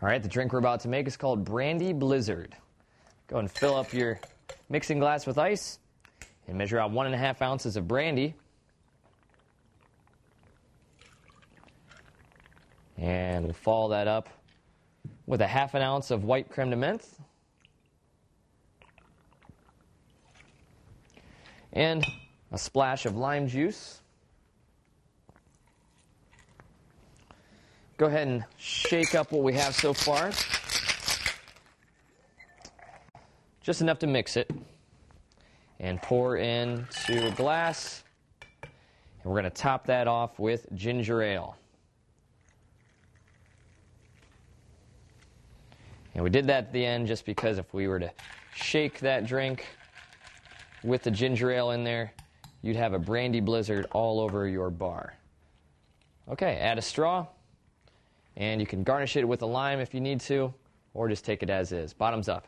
All right, the drink we're about to make is called Brandy Blizzard. Go ahead and fill up your mixing glass with ice and measure out 1.5 ounces of brandy. And we'll follow that up with 1/2 ounce of white creme de menthe. And a splash of lime juice. Go ahead and shake up what we have so far. Just enough to mix it. And pour into a glass. And we're going to top that off with ginger ale. And we did that at the end just because if we were to shake that drink with the ginger ale in there, you'd have a brandy blizzard all over your bar. Okay, add a straw. And you can garnish it with a lime if you need to, or just take it as is. Bottoms up.